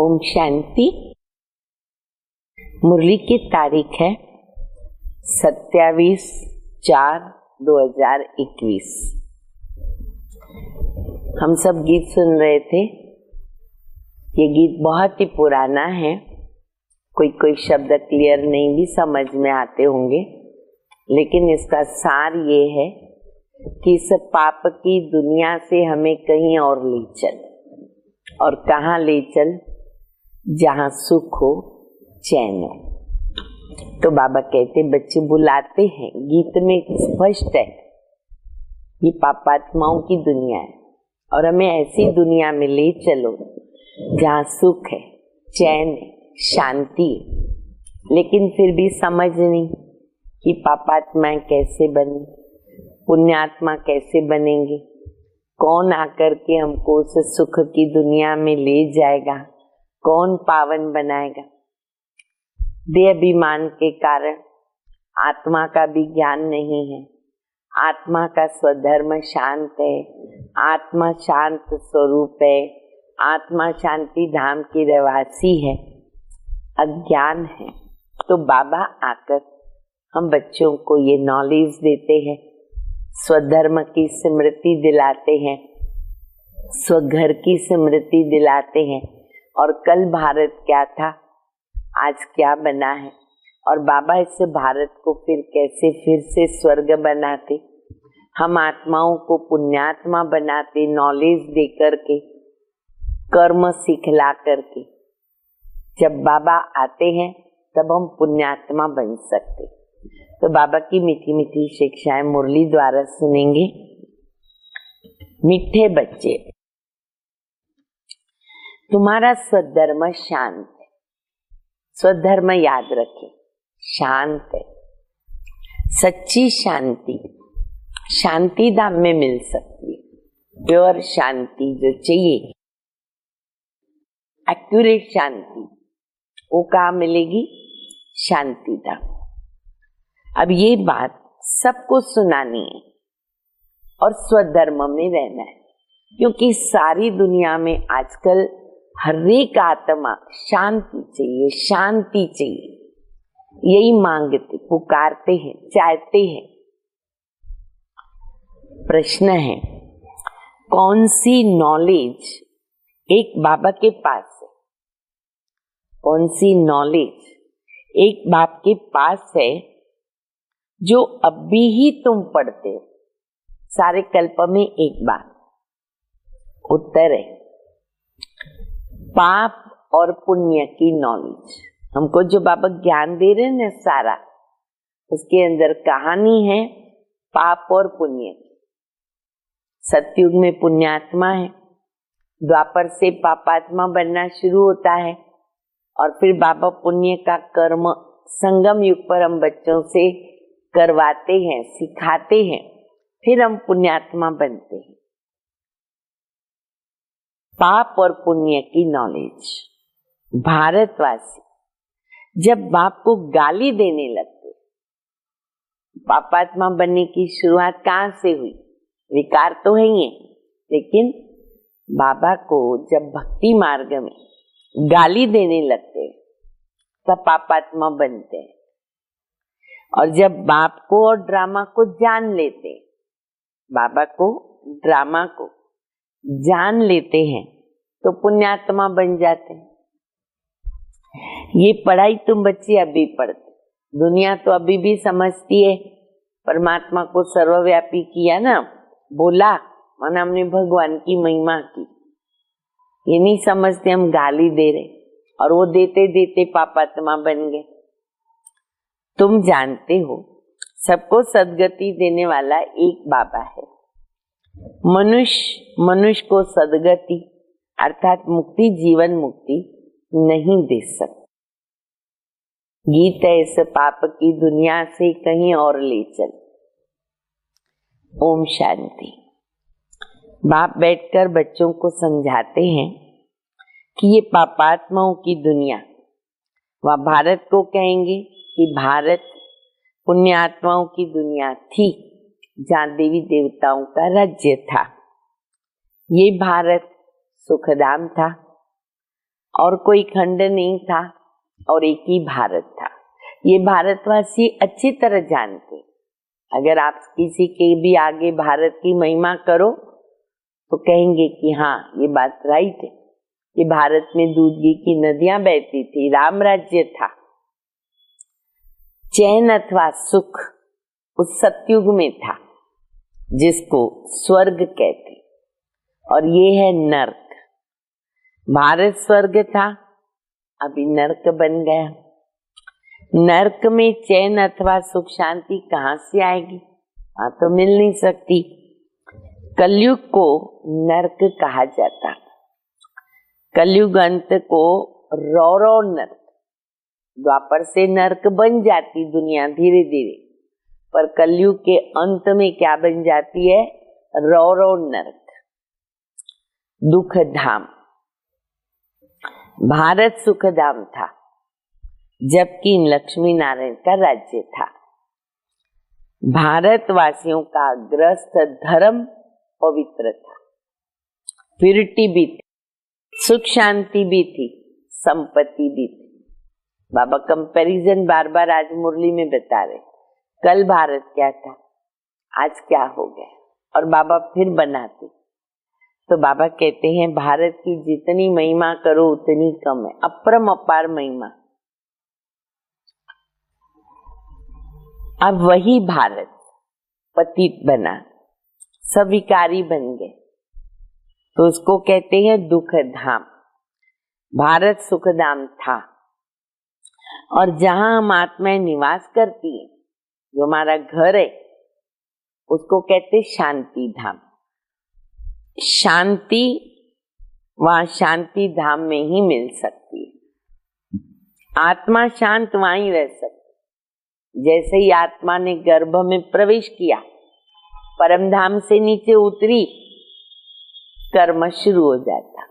ओम शांति। मुरली की तारीख है 27/4/2021। हम सब गीत सुन रहे थे। ये गीत बहुत ही पुराना है, कोई शब्द क्लियर नहीं भी समझ में आते होंगे, लेकिन इसका सार ये है कि इस पाप की दुनिया से हमें कहीं और ले चल। और कहाँ ले चल? जहाँ सुख हो, चैन हो। तो बाबा कहते, बच्चे बुलाते हैं, गीत में स्पष्ट है ये पापात्माओं की दुनिया है और हमें ऐसी दुनिया में ले चलो जहाँ सुख है, चैन है, शांति है। लेकिन फिर भी समझ नहीं कि पापात्माएं कैसे बने, पुण्यात्मा कैसे बनेंगे, कौन आकर के हमको उस सुख की दुनिया में ले जाएगा, कौन पावन बनाएगा। देह अभिमान के कारण आत्मा का भी ज्ञान नहीं है। आत्मा का स्वधर्म शांत है, आत्मा शांत स्वरूप है, आत्मा शांति धाम की रहवासी है। अज्ञान है। तो बाबा आकर हम बच्चों को ये नॉलेज देते हैं, स्वधर्म की स्मृति दिलाते हैं, स्वघर की स्मृति दिलाते हैं। और कल भारत क्या था, आज क्या बना है, और बाबा इस भारत को फिर से स्वर्ग बनाते, हम आत्माओं को पुण्यात्मा बनाते, नॉलेज दे करके, कर्म सिखला करके। जब बाबा आते हैं तब हम पुण्यात्मा बन सकते। तो बाबा की मीठी मीठी शिक्षाएं मुरली द्वारा सुनेंगे। मीठे बच्चे, तुम्हारा स्वधर्म शांत है। स्वधर्म याद रखें, शांत है। सच्ची शांति शांति धाम में मिल सकती है। प्योर शांति जो चाहिए, एक्यूरेट शांति, वो कहाँ मिलेगी? शांति धाम। अब ये बात सबको सुनानी है और स्वधर्म में रहना है, क्योंकि सारी दुनिया में आजकल हर एक आत्मा शांति चाहिए, शांति चाहिए, यही मांगते, पुकारते हैं, चाहते हैं। प्रश्न है, कौन सी नॉलेज एक बाबा के पास है? कौन सी नॉलेज एक बाप के पास है जो अभी ही तुम पढ़ते हो? सारे कल्प में एक बार। उत्तर है पाप और पुण्य की नॉलेज। हमको जो बाबा ज्ञान दे रहे हैं ना, सारा उसके अंदर कहानी है पाप और पुण्य की। सतयुग में पुण्यात्मा है, द्वापर से पापात्मा बनना शुरू होता है, और फिर बाबा पुण्य का कर्म संगम युग पर हम बच्चों से करवाते हैं, सिखाते हैं, फिर हम पुण्यात्मा बनते हैं। पाप और पुण्य की नॉलेज। भारतवासी जब बाप को गाली देने लगते, पापात्मा बनने की शुरुआत कहाँ से हुई? विकार तो है ही, लेकिन बाबा को जब भक्ति मार्ग में गाली देने लगते तब पापात्मा बनते हैं। और जब बाप को और ड्रामा को जान लेते, बाबा को ड्रामा को जान लेते हैं, तो पुण्यात्मा बन जाते हैं। ये पढ़ाई तुम बच्चे अभी पढ़ते, दुनिया तो अभी भी समझती है परमात्मा को सर्वव्यापी किया ना, बोला माना हमने भगवान की महिमा की। ये नहीं समझते हम गाली दे रहे, और वो देते देते पापात्मा बन गए। तुम जानते हो सबको सदगति देने वाला एक बाबा है। मनुष्य को सदगति अर्थात मुक्ति, जीवन मुक्ति नहीं दे सकता। गीत है, इस पाप की दुनिया से कहीं और ले चल। ओम शांति। बाप बैठकर बच्चों को समझाते हैं कि ये पापात्माओं की दुनिया, वह भारत को कहेंगे कि भारत पुण्यात्माओं की दुनिया थी, जहाँ देवी देवताओं का राज्य था। ये भारत सुखधाम था, और कोई खंड नहीं था और एक ही भारत था। ये भारतवासी अच्छी तरह जानते। अगर आप किसी के भी आगे भारत की महिमा करो तो कहेंगे कि हाँ ये बात राइट है। कि भारत में दूध घी की नदियां बहती थी, राम राज्य था, चैन अथवा सुख उस सतयुग में था जिसको स्वर्ग कहते, और ये है नर्क। भारत स्वर्ग था, अभी नर्क बन गया। नर्क में चैन अथवा सुख शांति कहाँ से आएगी? हाँ तो मिल नहीं सकती। कलयुग को नर्क कहा जाता। कलयुग अंत को रौरव नर्क, द्वापर से नर्क बन जाती दुनिया धीरे धीरे, पर कलयुग के अंत में क्या बन जाती है? रौरव नर्क, दुख धाम। भारत सुख धाम था, जबकि लक्ष्मी नारायण का राज्य था। भारतवासियों का ग्रस्त धर्म पवित्र था, प्यूरिटी भी थी, सुख शांति भी थी, संपत्ति भी थी। बाबा कंपैरिजन बार बार आज मुरली में बता रहे, कल भारत क्या था, आज क्या हो गया, और बाबा फिर बनाते। तो बाबा कहते हैं भारत की जितनी महिमा करो उतनी कम है, अपरम अपार महिमा। अब वही भारत पतित बना, सविकारी बन गए, तो उसको कहते हैं दुख धाम। भारत सुख धाम था, और जहां हम आत्माएं निवास करती है, जो हमारा घर है, उसको कहते शांति धाम। शांति वहां शांति धाम में ही मिल सकती है। आत्मा शांत वहां ही रह सकती। जैसे ही आत्मा ने गर्भ में प्रवेश किया, परम धाम से नीचे उतरी, कर्म शुरू हो जाता,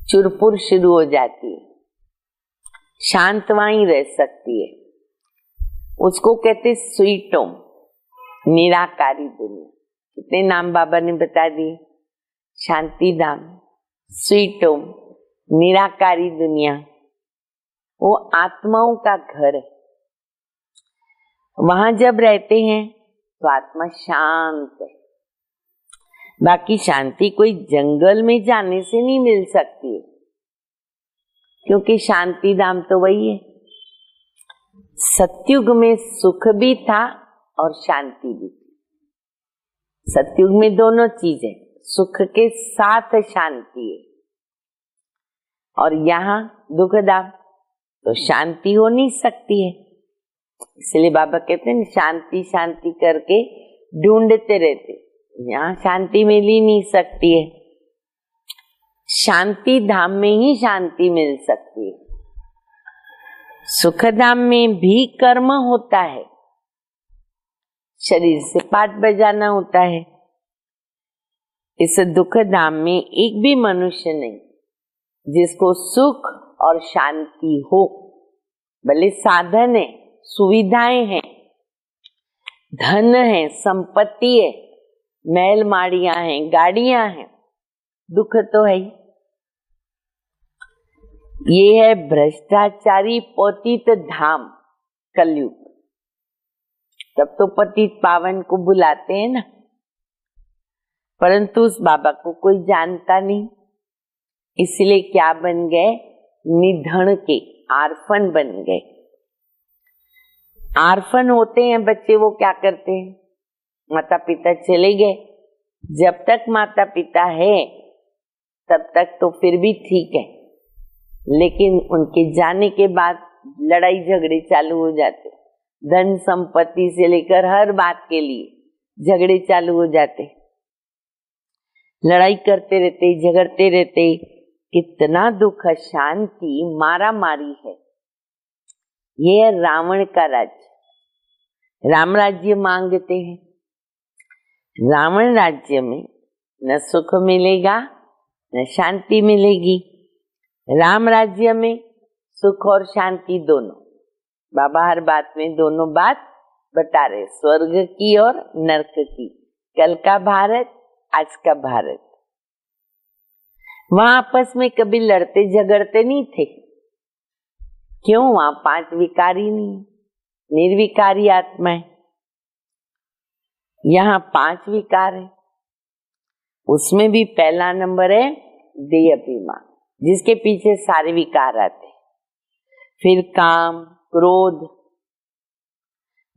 चुरपुर शुरू हो जाती है, शांत वहां ही रह सकती है। उसको कहते स्वीटोम, निराकारी दुनिया। कितने नाम बाबा ने बता दिए, शांति धाम, स्वीटोम, निराकारी दुनिया, वो आत्माओं का घर है। वहां जब रहते हैं तो आत्मा शांत है। बाकी शांति कोई जंगल में जाने से नहीं मिल सकती है, क्योंकि शांति धाम तो वही है। सतयुग में सुख भी था और शांति भी थी। सतयुग में दोनों चीजें, सुख के साथ शांति है, और यहाँ दुख धाम, तो शांति हो नहीं सकती है। इसलिए बाबा कहते हैं शांति शांति करके ढूंढते रहते, यहाँ शांति मिल ही नहीं सकती है। शांति धाम में ही शांति मिल सकती है। सुख धाम में भी कर्म होता है, शरीर से पाठ बजाना होता है। इस दुख धाम में एक भी मनुष्य नहीं जिसको सुख और शांति हो। भले साधन है, सुविधाएं हैं, धन है, संपत्ति है, महल माड़ियां हैं, गाड़ियां हैं, दुख तो है ही। ये है भ्रष्टाचारी पतित धाम कलयुग। तब तो पतित पावन को बुलाते हैं ना, परंतु उस बाबा को कोई जानता नहीं, इसलिए क्या बन गए? निधन के आर्फन बन गए। आर्फन होते हैं बच्चे, वो क्या करते हैं? माता पिता चले गए, जब तक माता पिता है तब तक तो फिर भी ठीक है, लेकिन उनके जाने के बाद लड़ाई झगड़े चालू हो जाते। धन संपत्ति से लेकर हर बात के लिए झगड़े चालू हो जाते, लड़ाई करते रहते, झगड़ते रहते। कितना दुख, शांति, मारा मारी है। ये है रावण का राज्य। राम राज्य मांगते हैं, रावण राज्य में न सुख मिलेगा न शांति मिलेगी। राम राज्य में सुख और शांति दोनों। बाबा हर बात में दोनों बात बता रहे, स्वर्ग की और नरक की। कल का भारत, आज का भारत। वहां आपस में कभी लड़ते झगड़ते नहीं थे। क्यों? वहां 5 विकारी नहीं, निर्विकारी आत्मा है। यहाँ 5 विकार है। उसमें भी पहला नंबर है देह अभिमान, जिसके पीछे सारे विकार आते। फिर काम, क्रोध।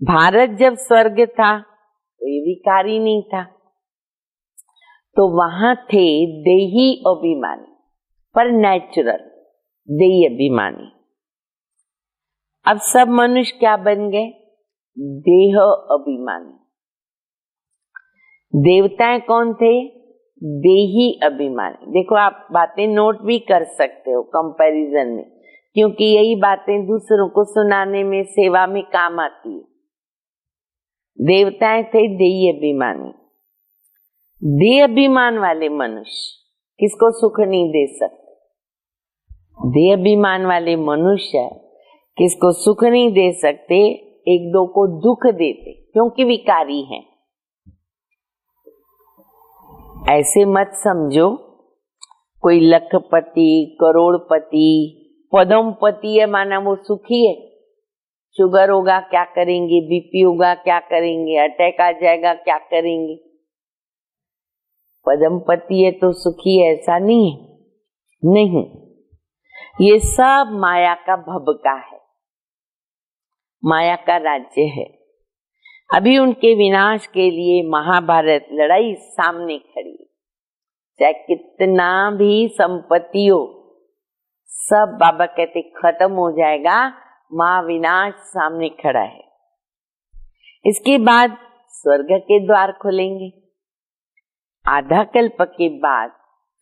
भारत जब स्वर्ग था तो ये विकार ही नहीं था, तो वहां थे देही अभिमानी, पर नेचुरल देही अभिमानी। अब सब मनुष्य क्या बन गए? देह अभिमानी। देवताएं कौन थे? देही अभिमानी। देखो, आप बातें नोट भी कर सकते हो कंपैरिजन में, क्योंकि यही बातें दूसरों को सुनाने में, सेवा में काम आती है। देवताएं थे देही अभिमानी। देह अभिमान वाले मनुष्य किसको सुख नहीं दे सकते। देह अभिमान वाले मनुष्य किसको सुख नहीं दे सकते, एक दो को दुख देते, क्योंकि विकारी हैं। ऐसे मत समझो कोई लखपति, करोड़पति, पदमपति है माना वो सुखी है। शुगर होगा क्या करेंगे, बीपी होगा क्या करेंगे, अटैक आ जाएगा क्या करेंगे। पदमपति है तो सुखी है, ऐसा नहीं है। नहीं, ये सब माया का भबका है, माया का राज्य है। अभी उनके विनाश के लिए महाभारत लड़ाई सामने खड़ी। चाहे कितना भी संपत्ति हो, सब बाबा कहते खत्म हो जाएगा, महाविनाश सामने खड़ा है। इसके बाद स्वर्ग के द्वार खुलेंगे। आधा कल्प के बाद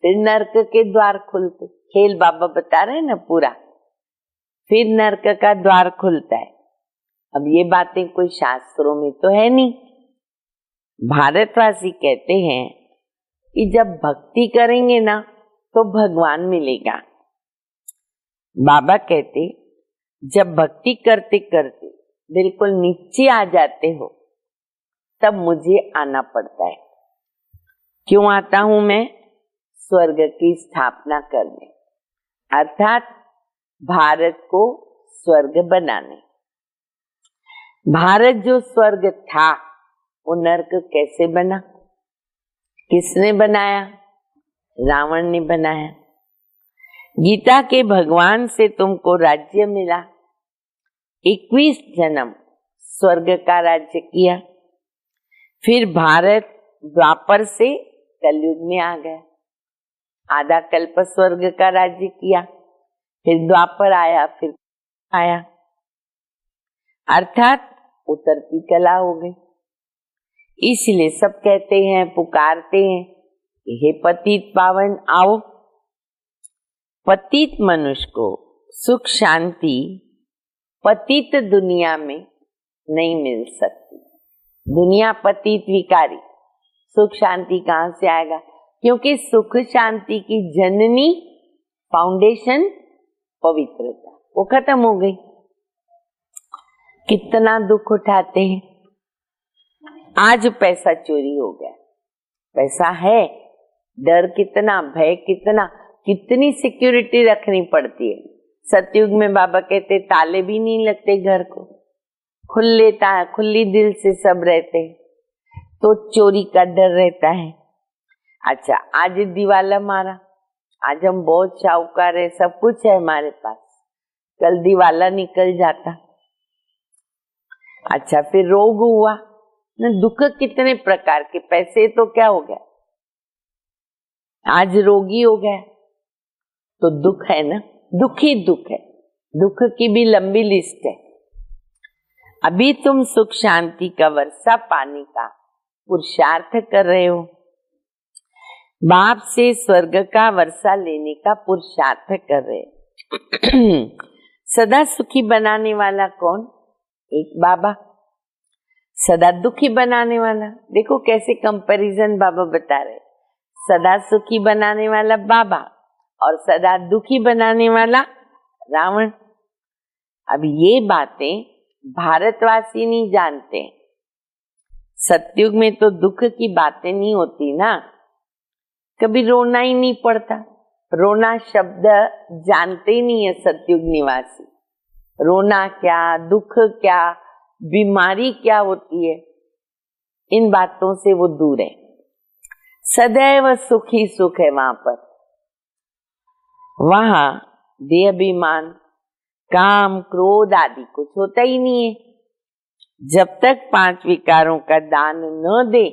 फिर नरक के द्वार खुलते। खेल बाबा बता रहे हैं ना पूरा। फिर नरक का द्वार खुलता है। अब ये बातें कोई शास्त्रों में तो है नहीं। भारतवासी कहते हैं कि जब भक्ति करेंगे ना तो भगवान मिलेगा। बाबा कहते जब भक्ति करते करते बिल्कुल नीचे आ जाते हो तब मुझे आना पड़ता है। क्यों आता हूं मैं? स्वर्ग की स्थापना करने, अर्थात भारत को स्वर्ग बनाने। भारत जो स्वर्ग था वो नरक कैसे बना? किसने बनाया? रावण ने बनाया। गीता के भगवान से तुमको राज्य मिला, 21 जन्म स्वर्ग का राज्य किया। फिर भारत द्वापर से कलयुग में आ गया, आधा कल्प स्वर्ग का राज्य किया, फिर द्वापर आया, फिर आया, अर्थात उतरती कला हो गई। इसलिए सब कहते हैं, पुकारते हैं, हे पतित पावन आओ। पतित मनुष्य को सुख शांति पतित दुनिया में नहीं मिल सकती। दुनिया पतित विकारी, सुख शांति कहां से आएगा? क्योंकि सुख शांति की जननी फाउंडेशन पवित्रता, वो खत्म हो गई। कितना दुख उठाते हैं। आज पैसा चोरी हो गया, पैसा है, डर कितना, भय कितना, कितनी सिक्योरिटी रखनी पड़ती है। सतयुग में बाबा कहते ताले भी नहीं लगते घर को, खुली दिल से सब रहते हैं, तो चोरी का डर रहता है। अच्छा, आज दिवाला मारा, आज हम बहुत शाहूकार है, सब कुछ है हमारे पास, कल दिवाला निकल जाता। अच्छा, फिर रोग हुआ न, दुख कितने प्रकार के। पैसे तो क्या हो गया, आज रोगी हो गया तो दुख है ना, दुख ही दुख है। दुख की भी लंबी लिस्ट है। अभी तुम सुख शांति का वर्षा पाने का पुरुषार्थ कर रहे हो, बाप से स्वर्ग का वर्षा लेने का पुरुषार्थ कर रहे हो। सदा सुखी बनाने वाला कौन? एक बाबा। सदा दुखी बनाने वाला, देखो कैसे कंपैरिजन बाबा बता रहे। सदा सुखी बनाने वाला बाबा और सदा दुखी बनाने वाला रावण। अब ये बातें भारतवासी नहीं जानते। सतयुग में तो दुख की बातें नहीं होती ना, कभी रोना ही नहीं पड़ता। रोना शब्द जानते नहीं है सतयुग निवासी। रोना क्या, दुख क्या, बीमारी क्या होती है, इन बातों से वो दूर है। सदैव सुख ही सुख है वहां पर। वहां देह अभिमान, काम, क्रोध आदि कुछ होता ही नहीं है। जब तक 5 विकारों का दान न दे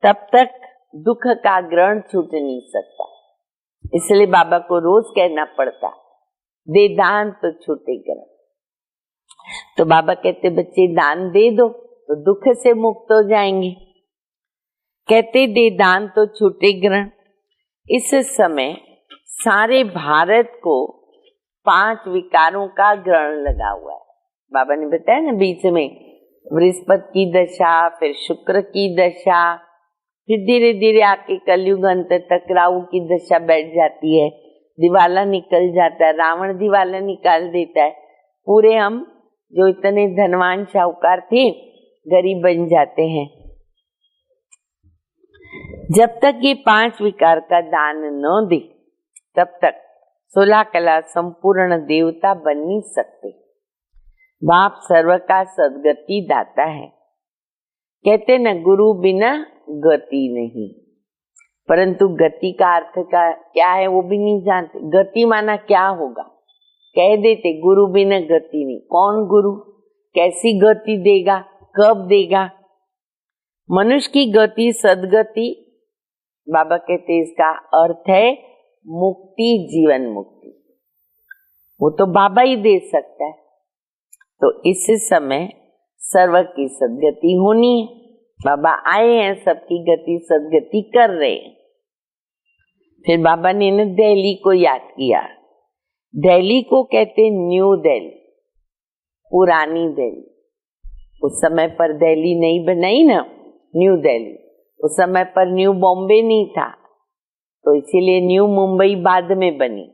तब तक दुख का ग्रहण छूट नहीं सकता। इसलिए बाबा को रोज कहना पड़ता, दे दान तो छूटे ग्रहण। तो बाबा कहते बच्चे दान दे दो तो दुख से मुक्त हो जाएंगे। कहते दे दान तो छूटे ग्रहण। इस समय सारे भारत को 5 विकारों का ग्रहण लगा हुआ है। बाबा ने बताया ना बीच में बृहस्पति की दशा, फिर शुक्र की दशा, फिर धीरे धीरे आके कलयुग अंत तक राहु की दशा बैठ जाती है, दिवाला निकल जाता है, रावण दिवाला निकाल देता है। पूरे हम जो इतने धनवान शाहूकार थे गरीब बन जाते हैं। जब तक ये 5 विकार का दान न दे तब तक 16 कला संपूर्ण देवता बन नहीं सकते। बाप सर्व का सदगति दाता है। कहते न गुरु बिना गति नहीं, परंतु गति का अर्थ का क्या है वो भी नहीं जानते। गति माना क्या होगा, कह देते गुरु बिना गति नहीं। कौन गुरु, कैसी गति देगा, कब देगा? मनुष्य की गति सदगति, बाबा कहते इसका अर्थ है मुक्ति, जीवन मुक्ति। वो तो बाबा ही दे सकता है। तो इस समय सर्व की सदगति होनी है। बाबा आए हैं, सबकी गति सदगति कर रहे हैं। फिर बाबा ने न दिल्ली को याद किया। दिल्ली को कहते न्यू दिल्ली, पुरानी दिल्ली। उस समय पर दिल्ली नहीं बनाई ना, न्यू दिल्ली। उस समय पर न्यू बॉम्बे नहीं था, तो इसीलिए न्यू मुंबई बाद में बनी।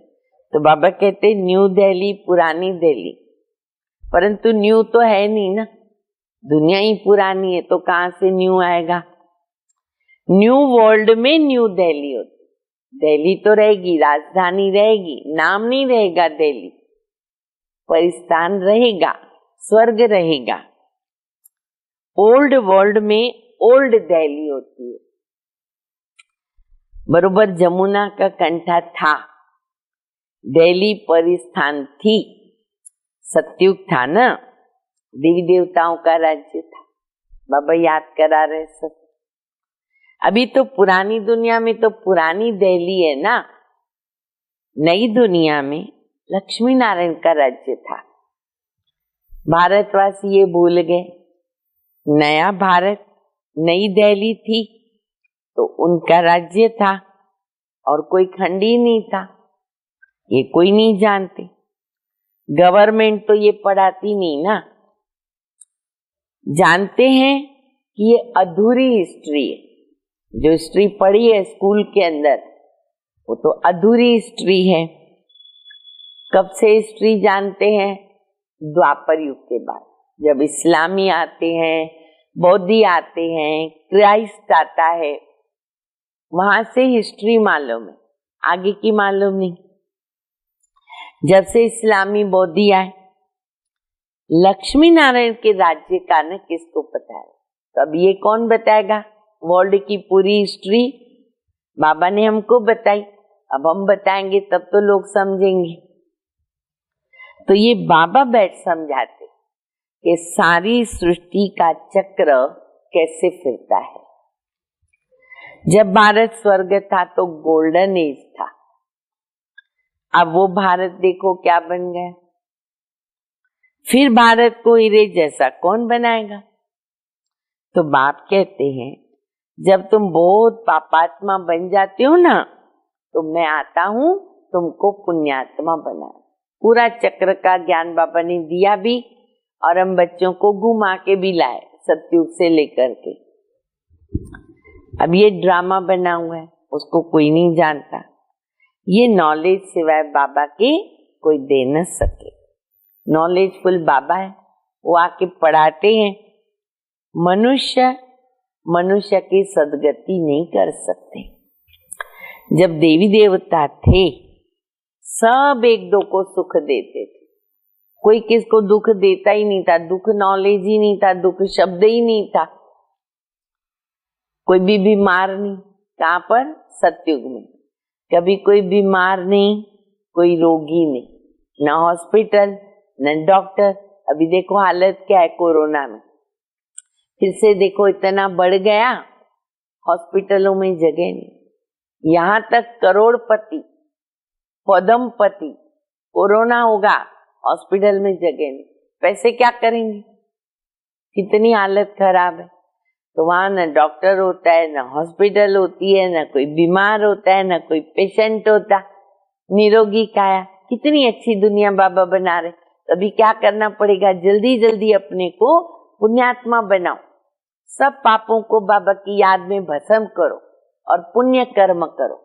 तो बाबा कहते न्यू दिल्ली, पुरानी दिल्ली। परंतु न्यू तो है नहीं ना, दुनिया ही पुरानी है, तो कहां से न्यू आएगा? न्यू वर्ल्ड में न्यू दिल्ली होती। दिल्ली तो रहेगी, राजधानी रहेगी, नाम नहीं रहेगा दिल्ली, पर स्थान रहेगा, स्वर्ग रहेगा। ओल्ड वर्ल्ड में ओल्ड दिल्ली होती है। बरोबर जमुना का कंठा था, दिल्ली परिस्थान थी, सतयुग था ना, देवी देवताओं का राज्य था। बाबा याद करा रहे सब। अभी तो पुरानी दुनिया में तो पुरानी दिल्ली है ना, नई दुनिया में लक्ष्मी नारायण का राज्य था। भारतवासी ये भूल गए, नया भारत, नई दिल्ली थी तो उनका राज्य था और कोई खंड ही नहीं था। ये कोई नहीं जानते, गवर्नमेंट तो ये पढ़ाती नहीं ना। जानते हैं कि ये अधूरी हिस्ट्री है। जो हिस्ट्री पढ़ी है स्कूल के अंदर वो तो अधूरी हिस्ट्री है। कब से हिस्ट्री जानते हैं? द्वापर युग के बाद, जब इस्लामी आते हैं, बौद्धी आते हैं, क्राइस्ट आता है, वहां से हिस्ट्री मालूम है, आगे की मालूम नहीं। जब से इस्लामी बौद्धी आए, लक्ष्मी नारायण के राज्य का न किसको पता है? तो अब ये कौन बताएगा वर्ल्ड की पूरी हिस्ट्री? बाबा ने हमको बताई, अब हम बताएंगे तब तो लोग समझेंगे। तो ये बाबा बैठ समझाते कि सारी सृष्टि का चक्र कैसे फिरता है। जब भारत स्वर्ग था तो गोल्डन एज था, अब वो भारत देखो क्या बन गया। फिर भारत को हीरे जैसा कौन बनाएगा? तो बाप कहते हैं जब तुम बहुत पापात्मा बन जाते हो ना, तो मैं आता हूं तुमको पुण्यात्मा बना। पूरा चक्र का ज्ञान बाबा ने दिया भी और हम बच्चों को घुमा के भी लाए सतयुग से लेकर के। अब ये ड्रामा बना हुआ है, उसको कोई नहीं जानता। ये नॉलेज सिवाय बाबा के कोई दे न सके। नॉलेजफुल बाबा है, वो आके पढ़ाते हैं। मनुष्य की सदगति नहीं कर सकते। जब देवी देवता थे सब एक दो को सुख देते थे, कोई किसको दुख देता ही नहीं था, दुख नॉलेज ही नहीं था, दुख शब्द ही नहीं था। कोई भी बीमार नहीं, कहाँ पर? सतयुग में। कभी कोई बीमार नहीं, कोई रोगी नहीं, न हॉस्पिटल न डॉक्टर। अभी देखो हालत क्या है कोरोना में, फिर से देखो इतना बढ़ गया, हॉस्पिटलों में जगह नहीं। यहाँ तक करोड़पति पदमपति, कोरोना होगा हॉस्पिटल में जगह नहीं, पैसे क्या करेंगे? कितनी हालत खराब है। तो वहां न डॉक्टर होता है, न हॉस्पिटल होती है, न कोई बीमार होता है, न कोई पेशेंट होता, निरोगी काया। कितनी अच्छी दुनिया बाबा बना रहे। तभी क्या करना पड़ेगा? जल्दी जल्दी अपने को पुण्यात्मा बनाओ, सब पापों को बाबा की याद में भस्म करो और पुण्य कर्म करो।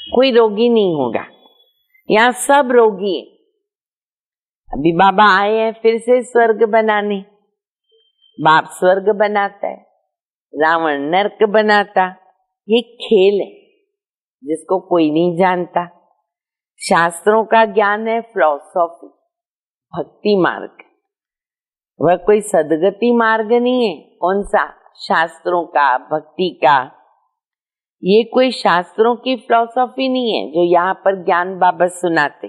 कोई रोगी नहीं होगा, यहाँ सब रोगी है। अभी बाबा आए हैं फिर से स्वर्ग बनाने। बाप स्वर्ग बनाता है, रावण नरक बनाता। ये खेल है जिसको कोई नहीं जानता। शास्त्रों का ज्ञान है फिलॉसफी, भक्ति मार्ग। वह कोई सदगति मार्ग नहीं है। कौन सा? शास्त्रों का, भक्ति का। ये कोई शास्त्रों की फिलॉसफी नहीं है जो यहाँ पर ज्ञान बाबा सुनाते।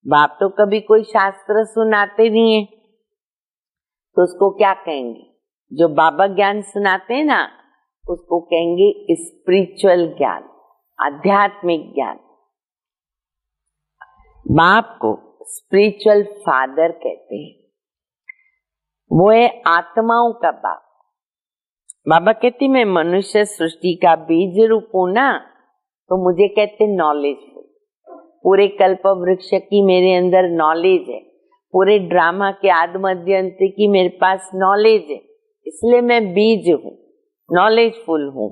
बाप तो कभी कोई शास्त्र सुनाते नहीं है, तो उसको क्या कहेंगे? जो बाबा ज्ञान सुनाते हैं ना, उसको कहेंगे स्पिरिचुअल ज्ञान, आध्यात्मिक ज्ञान। बाप को स्पिरिचुअल फादर कहते हैं, वो है आत्माओं का बाप। बाबा कहती मैं मनुष्य सृष्टि का बीज रूप हूं ना, तो मुझे कहते नॉलेजफुल। पूरे कल्प वृक्ष की मेरे अंदर नॉलेज है, पूरे ड्रामा के आदि मध्य अंत की मेरे पास नॉलेज है, इसलिए मैं बीज हूँ, नॉलेजफुल हूँ।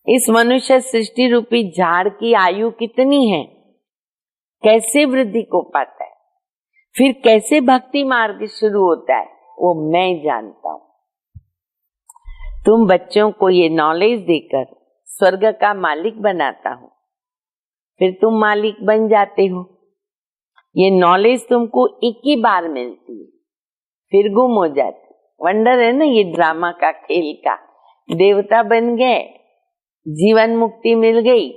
इस मनुष्य सृष्टि रूपी झाड़ की आयु कितनी है, कैसे वृद्धि को पाता है, फिर कैसे भक्ति मार्ग शुरू होता है, वो मैं जानता हूँ। तुम बच्चों को ये नॉलेज देकर स्वर्ग का मालिक बनाता हूँ, फिर तुम मालिक बन जाते हो। ये नॉलेज तुमको एक ही बार मिलती है, फिर गुम हो जाती। वंडर है ना ये ड्रामा का, खेल का। देवता बन गए, जीवन मुक्ति मिल गई,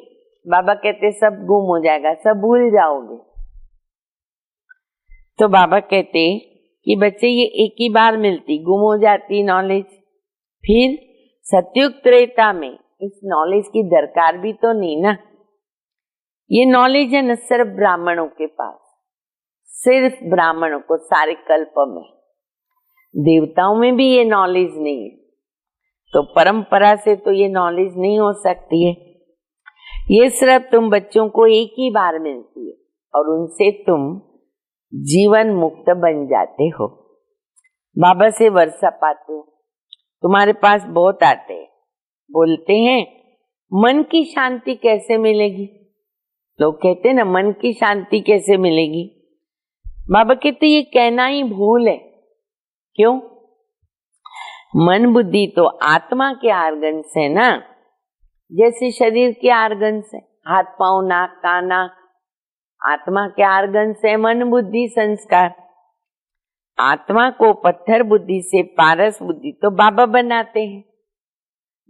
बाबा कहते सब गुम हो जाएगा, सब भूल जाओगे। तो बाबा कहते कि बच्चे ये एक ही बार मिलती, गुम हो जाती नॉलेज। फिर सतयुग त्रेता में इस नॉलेज की दरकार भी तो नहीं ना। ये नॉलेज है न सिर्फ ब्राह्मणों के पास, सिर्फ ब्राह्मणों को, सारे कल्प में। देवताओं में भी ये नॉलेज नहीं है, तो परंपरा से तो ये नॉलेज नहीं हो सकती है। ये सिर्फ तुम बच्चों को एक ही बार मिलती है और उनसे तुम जीवन मुक्त बन जाते हो। बाबा से वर्षा पाते हो, तुम्हारे पास बहुत आते हैं, बोलते हैं मन की शांति कैसे मिलेगी। लोग कहते हैं ना मन की शांति कैसे मिलेगी। बाबा कहते ये कहना ही भूल है। क्यों? मन बुद्धि तो आत्मा के आर्गन्स है ना, जैसे शरीर के आर्गन्स है, हाथ पांव नाक कान नाक, आत्मा के आर्गन्स है मन बुद्धि संस्कार। आत्मा को पत्थर बुद्धि से पारस बुद्धि तो बाबा बनाते हैं,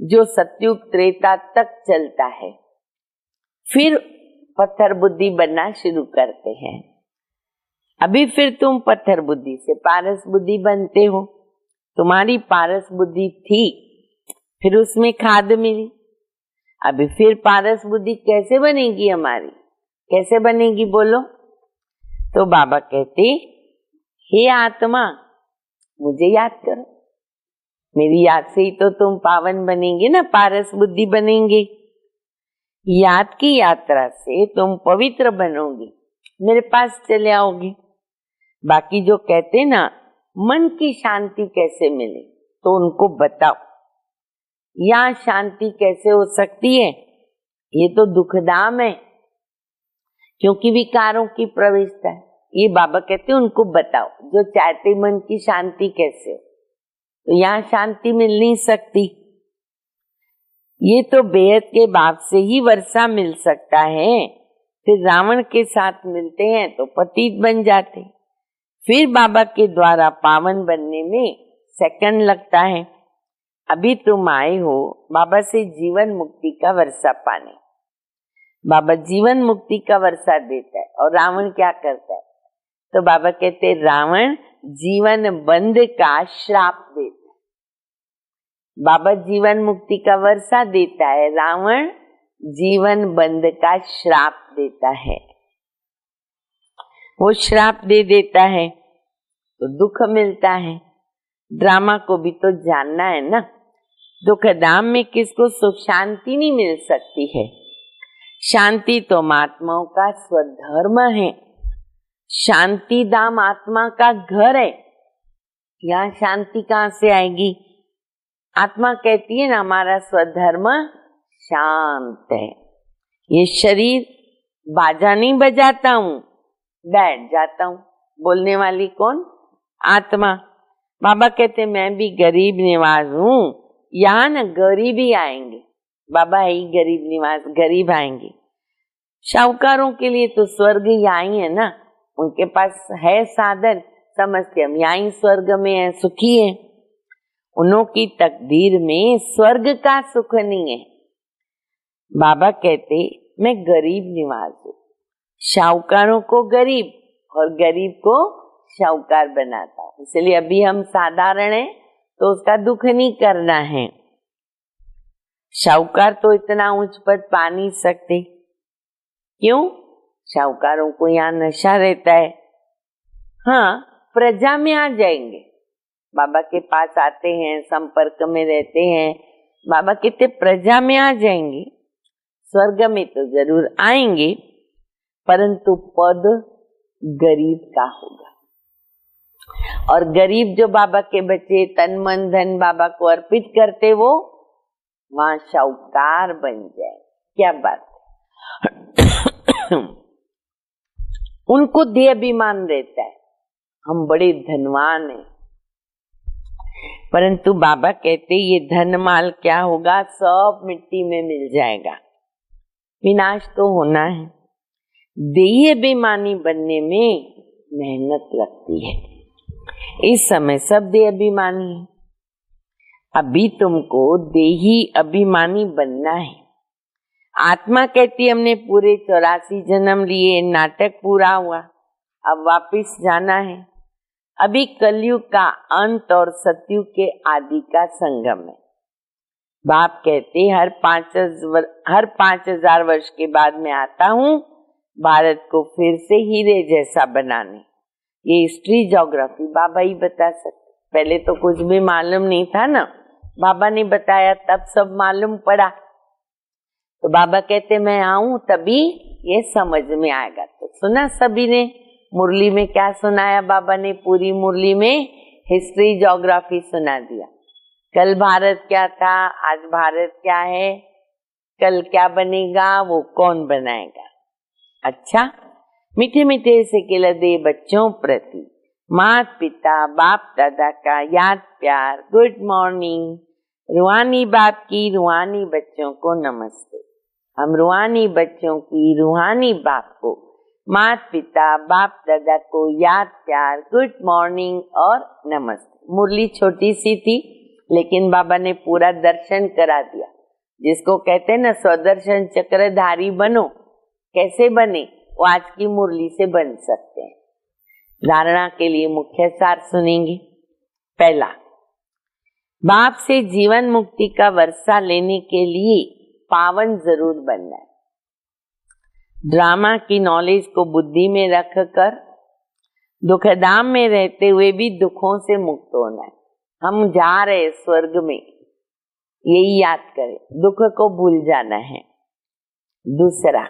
जो सतयुग त्रेता तक चलता है। फिर पत्थर बुद्धि बनना शुरू करते हैं। अभी फिर तुम पत्थर बुद्धि से पारस बुद्धि बनते हो। तुम्हारी पारस बुद्धि थी, फिर उसमें खाद मिली। अभी फिर पारस बुद्धि कैसे बनेगी हमारी, कैसे बनेगी बोलो? तो बाबा कहते हे आत्मा मुझे याद करो, मेरी याद से ही तो तुम पावन बनेंगे ना, पारस बुद्धि बनेंगे। याद की यात्रा से तुम पवित्र बनोगे, मेरे पास चले आओगे। बाकी जो कहते ना मन की शांति कैसे मिले, तो उनको बताओ यहाँ शांति कैसे हो सकती है। ये तो दुखधाम है, क्योंकि विकारों की प्रवेशता है। ये बाबा कहते हैं उनको बताओ, जो चाहते मन की शांति कैसे हो। तो यहाँ शांति मिल नहीं सकती। ये तो बेहद के बाप से ही वर्षा मिल सकता है। फिर रावण के साथ मिलते हैं तो पतित बन जाते। फिर बाबा के द्वारा पावन बनने में सेकंड लगता है। अभी तुम आए हो बाबा से जीवन मुक्ति का वर्षा पाने। बाबा जीवन मुक्ति का वर्षा देता है और रावण क्या करता है? तो बाबा कहते रावण जीवन बंध का श्राप देता है। बाबा जीवन मुक्ति का वर्षा देता है, रावण जीवन बंध का श्राप देता है। वो श्राप दे देता है तो दुख मिलता है। ड्रामा को भी तो जानना है ना। दुख धाम में किसको सुख शांति नहीं मिल सकती है। शांति तो महात्माओं का स्वधर्म है। शांति धाम आत्मा का घर है। यहाँ शांति कहाँ से आएगी? आत्मा कहती है ना हमारा स्वधर्म शांत है। ये शरीर बाजा नहीं बजाता हूँ, बैठ जाता हूँ। बोलने वाली कौन? आत्मा। बाबा कहते मैं भी गरीब निवास हूँ, यहाँ न गरीब ही आएंगे। बाबा है ही गरीब निवास, गरीब आएंगे। शाहूकारों के लिए तो स्वर्ग यहाँ ही है ना, उनके पास है साधन, समझते हम यहाँ ही स्वर्ग में है, सुखी है। उन्हों की तकदीर में स्वर्ग का सुख नहीं है। बाबा कहते मैं गरीब निवास हूँ। शाहूकारों को गरीब और गरीब को शाहूकार बनाता हूँ। इसलिए अभी हम साधारण हैं तो उसका दुख नहीं करना है। शाहूकार तो इतना उच्च पद पा नहीं सकते। क्यों? शाहूकारों को यहाँ नशा रहता है। हाँ, प्रजा में आ जाएंगे, बाबा के पास आते हैं, संपर्क में रहते हैं, बाबा कहते प्रजा में आ जाएंगे। स्वर्ग में तो जरूर आएंगे, परंतु पद गरीब का होगा। और गरीब जो बाबा के बच्चे तन मन धन बाबा को अर्पित करते, वो वहां शाहूकार बन जाए। क्या बात है। उनको देह अभिमान रहता है, हम बड़े धनवान हैं। परंतु बाबा कहते ये धन माल क्या होगा? सब मिट्टी में मिल जाएगा, विनाश तो होना है। देही अभिमानी बनने में मेहनत लगती है। इस समय सब देह अभिमानी है। अभी तुमको देही अभिमानी बनना है। आत्मा कहती हमने पूरे 84 जन्म लिए, नाटक पूरा हुआ, अब वापिस जाना है। अभी कलयुग का अंत और सतयुग के आदि का संगम है। बाप कहते हर 5000 वर्ष के बाद मैं आता हूँ भारत को फिर से हीरे जैसा बनाने। ये हिस्ट्री ज्योग्राफी बाबा ही बता सकते। पहले तो कुछ भी मालूम नहीं था ना, बाबा ने बताया तब सब मालूम पड़ा। तो बाबा कहते मैं आऊं तभी ये समझ में आएगा। तो सुना सभी ने मुरली में क्या सुनाया बाबा ने? पूरी मुरली में हिस्ट्री ज्योग्राफी सुना दिया। कल भारत क्या था, आज भारत क्या है, कल क्या बनेगा, वो कौन बनाएगा। अच्छा, मीठे मीठे से खिलते बच्चों प्रति माता पिता बाप दादा का याद प्यार, गुड मॉर्निंग। रूहानी बाप की रूहानी बच्चों को नमस्ते। हम रूहानी बच्चों की रूहानी बाप को, माता पिता बाप दादा को याद प्यार, गुड मॉर्निंग और नमस्ते। मुरली छोटी सी थी लेकिन बाबा ने पूरा दर्शन करा दिया। जिसको कहते हैं ना स्वदर्शन चक्रधारी बनो, कैसे बने? वो आज की मुरली से बन सकते हैं। धारणा के लिए मुख्य सार सुनेंगे। पहला, बाप से जीवन मुक्ति का वर्षा लेने के लिए पावन जरूर बनना है। ड्रामा की नॉलेज को बुद्धि में रखकर दुखधाम में रहते हुए भी दुखों से मुक्त होना है। हम जा रहे स्वर्ग में, यही याद करें, दुख को भूल जाना है। दूसरा,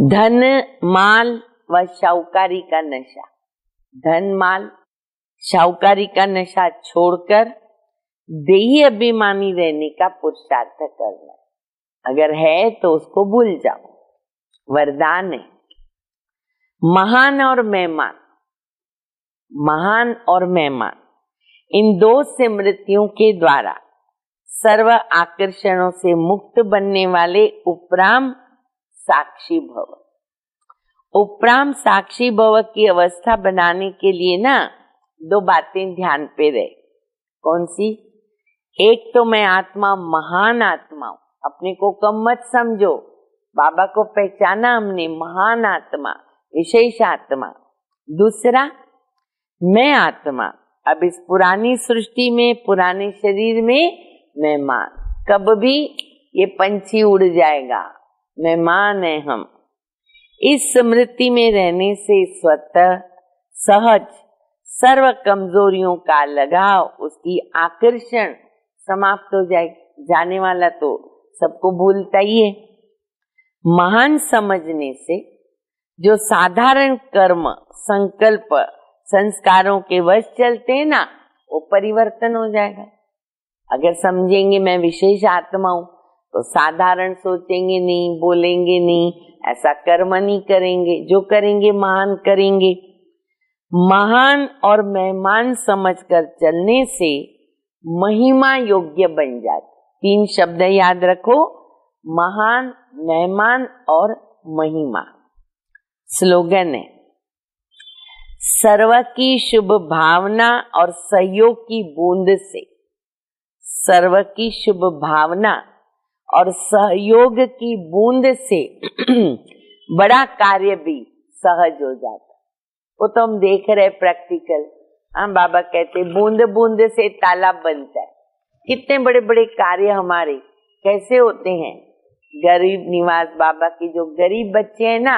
धन माल व शाहूकारी का नशा, धन माल शाहूकारी का नशा छोड़कर देही अभिमानी रहने का पुरुषार्थ करना है। अगर है तो उसको भूल जाओ, वरदान है। महान और मेहमान, महान और मेहमान, इन दो स्मृतियों के द्वारा सर्व आकर्षणों से मुक्त बनने वाले उपराम साक्षी भव। उपराम साक्षी भव की अवस्था बनाने के लिए ना 2 बातें ध्यान पे रहे। कौन सी? एक तो मैं आत्मा महान आत्मा हूं, अपने को कम मत समझो। बाबा को पहचाना हमने, महान आत्मा, विशेष आत्मा। दूसरा, मैं आत्मा अब इस पुरानी सृष्टि में, पुराने शरीर में मेहमान। कब भी ये पंछी उड़ जाएगा, मेहमान है हम। इस स्मृति में रहने से स्वतः सहज सर्व कमजोरियों का लगाव, उसकी आकर्षण समाप्त हो जाएगी। जाने वाला तो सबको भूलता ही है। महान समझने से जो साधारण कर्म, संकल्प, संस्कारों के वश चलते हैं ना, वो परिवर्तन हो जाएगा। अगर समझेंगे मैं विशेष आत्मा हूं तो साधारण सोचेंगे नहीं, बोलेंगे नहीं, ऐसा कर्म नहीं करेंगे। जो करेंगे महान करेंगे। महान और मेहमान समझकर चलने से महिमा योग्य बन जाते। 3 शब्द याद रखो, महान, मेहमान और महिमा। स्लोगन है, सर्व की शुभ भावना और सहयोग की बूंद से, सर्व की शुभ भावना और सहयोग की बूंद से बड़ा कार्य भी सहज हो जाता। वो तो हम देख रहे प्रैक्टिकल। हम बाबा कहते बूंद बूंद से तालाब बनता है। कितने बड़े बड़े कार्य हमारे कैसे होते हैं। गरीब निवास बाबा की जो गरीब बच्चे हैं ना,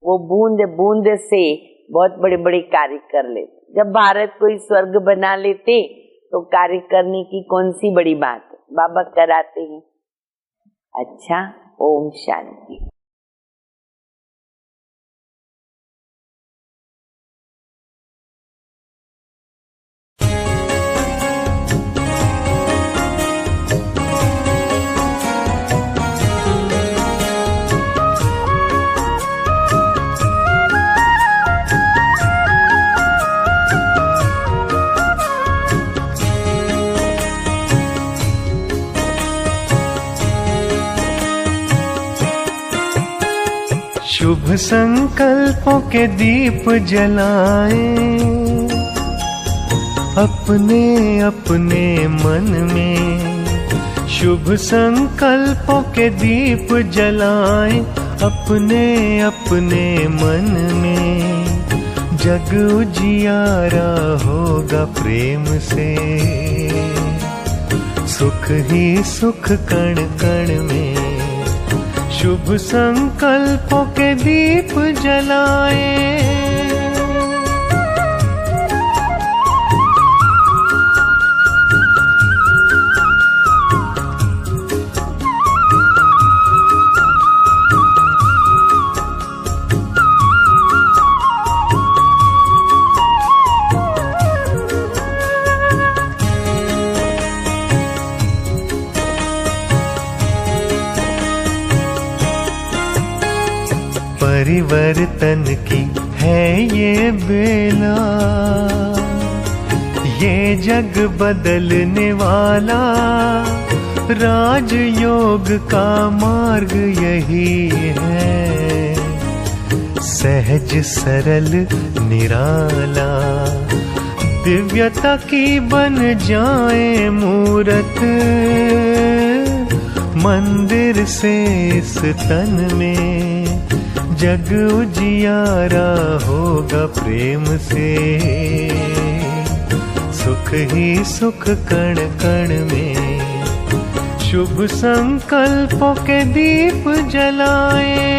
वो बूंद बूंद से बहुत बड़े बड़े कार्य कर लेते। जब भारत को स्वर्ग बना लेते तो कार्य करने की कौन सी बड़ी बात है, बाबा कराते हैं। अच्छा, ओम शांति। शुभ संकल्पों के दीप जलाएं अपने अपने मन में। शुभ संकल्पों के दीप जलाएं अपने अपने मन में। जग उजियारा होगा प्रेम से, सुख ही सुख कण कण में। शुभ संकल्पों के दीप जलाएं। परिवर्तन की है ये बेला, ये जग बदलने वाला। राजयोग का मार्ग यही है, सहज सरल निराला। दिव्यता की बन जाए मूरत, मंदिर से इस तन में। जग उजियारा होगा प्रेम से, सुख ही सुख कण कण में। शुभ संकल्पों के दीप जलाएं।